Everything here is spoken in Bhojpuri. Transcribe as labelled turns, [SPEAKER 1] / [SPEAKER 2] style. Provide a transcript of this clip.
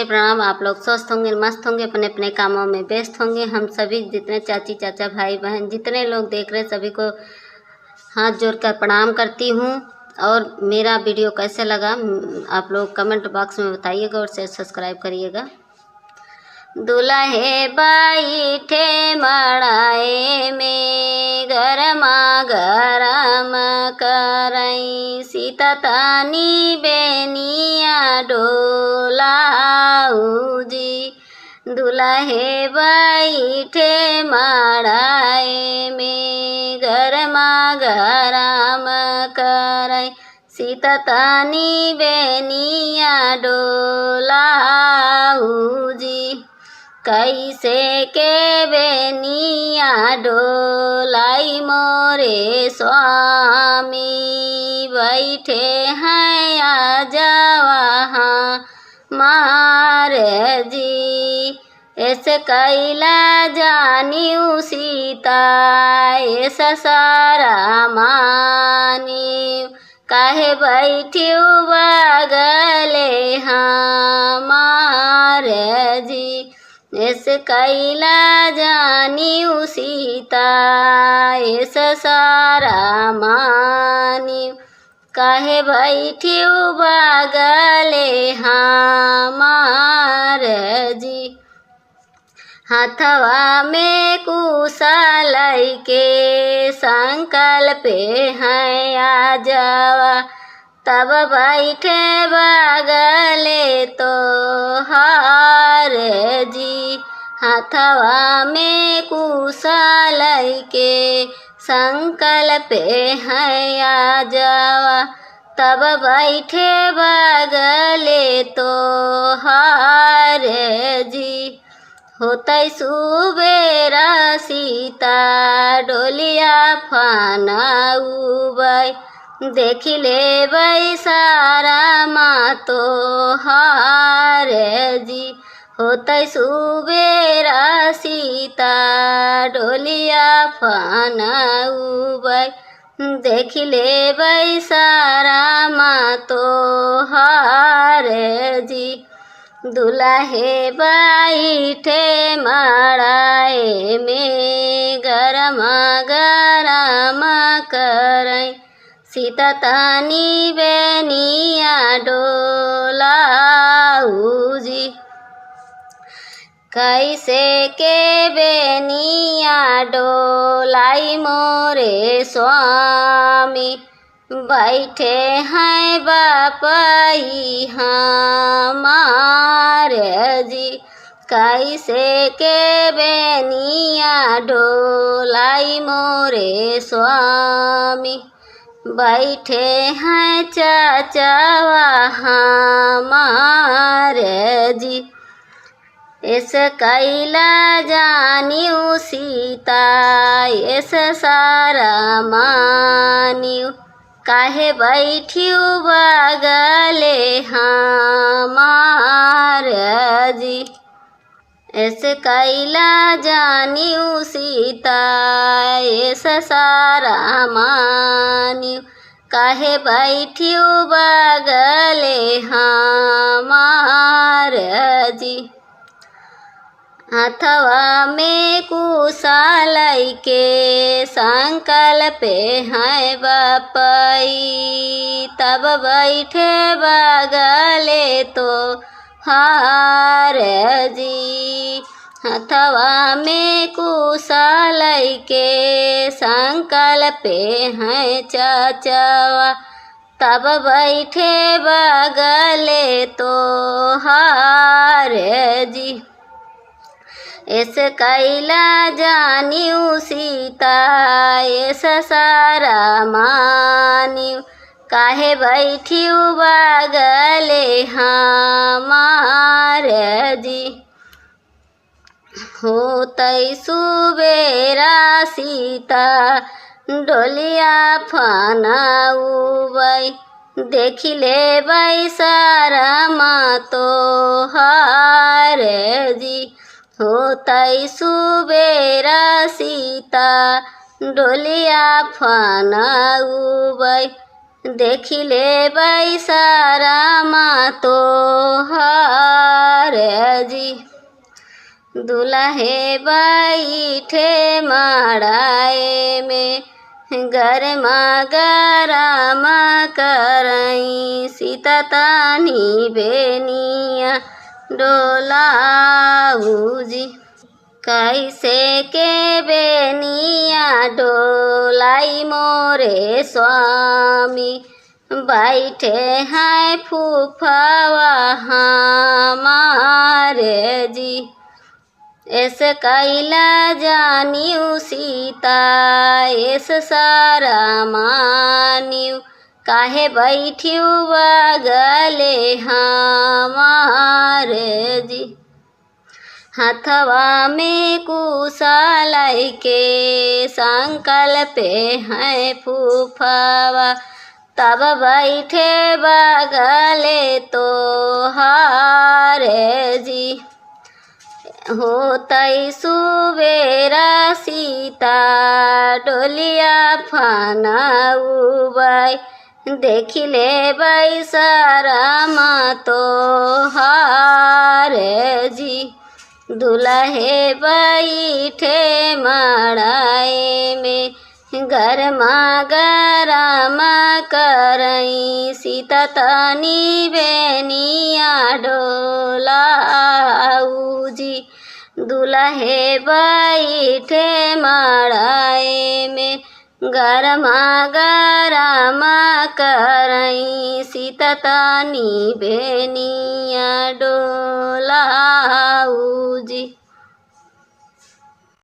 [SPEAKER 1] प्रणाम। आप लोग स्वस्थ होंगे, मस्त होंगे, अपने अपने कामों में व्यस्त होंगे। हम सभी जितने चाची चाचा भाई बहन जितने लोग देख रहे सभी को हाथ जोड़कर प्रणाम करती हूँ। और मेरा वीडियो कैसे लगा आप लोग कमेंट बॉक्स में बताइएगा और शेयर सब्सक्राइब करिएगा। दुल्हे बैठे मड़ाए में गरमा गरम करई, सीता तानी बेनिया डोलाऊ जी। दुल्हे बैठे मड़ाए में गरमा गरम करई, सीता तानी बेनिया डोलाऊ जी। कैसे के बेनिया डोलाई मोरे स्वामी, बैठे हैं आजा वहाँ मारे जी। ऐसे कैला जानियू सीता ऐसा सारा मानी, काहे बैठियो बगले हमारे जी। ऐसे कैला जानियू सीता ऐसा सारा मानी, काहे बैठियो बगले हमारे जी। हाथवा में कुशल के संकल्प है आजवा, तब बैठे बगले तो हार जी। हाथवा में कुशल के संकल्प है आजवा, तब बैठे बगले तो हार जी। होतै सुबेरा सीता डोलिया फनाउबै, देखि लेबै सारा मातो हार जी। होतै सुबेरा सीता डोलिया फनाउबै, देखि लेबै सारा मातो हार जी। दुल्हे बैठे मड़ाए में गरमा गरम करई, सीता तानी बेनिया डोलाऊ जी। कैसे के बेनिया डोलाई मोरे स्वामी, बैठे हैं बापई हमारे जी। कैसे के बेनिया डोलाई मोरे स्वामी, बैठे हैं चाचावा हमारे जी। ऐसे कैला जानियू सीता ऐसा सारा मानियू, काहे बैठियो बगले हमारे जी। ऐसे कैला जानियू सीता ऐसा सारा मानियू, काहे बैठियो बगले हमारे जी। हाथवा में कुशल के संकल्प है बापई, तब बैठे बगले तो हार जी। हाथवा में कुशल के संकल्प है चाचवा, तब बैठे बगले तो हार जी। ऐसे कैला जानियू सीता ऐसा सारा मानियू, काहे बैठियो बगले हमारे जी। होतै सुबेरा सीता डोलिया फनाउबै, देखि लेबै सारा मातो हार जी। होतै सुबेरा सीता डोलिया फनाउबै, देखि लेबै सारा मातो हार रे जी। दुल्हे बैठे मड़ाए में गरमा गरम करई सीता तानी बेनिया डोलाऊ जी। कैसे के बेनिया डोलाई मोरे स्वामी बैठे हैं फूफावा हमारे जी। ऐसे कैला जानियू सीता ऐस सारा मानियू काहे बैठियू बगले हमारे जी। हथवा में कुशालाई के संकल्पे हैं फूफावा तब बैठे बगले तो हारे जी। होतई सुबेरा सीता डोलिया फनाउबाई देखिले बैसरम तो हारे जी। दुल्हे बैठे मड़ाए में गरमा गरम करई सीता तानी बेनिया डोलाऊ जी। दुल्हे बैठे मड़ाए में गरमा गरम करई सीता तानी बेनिया डोलाऊ जी।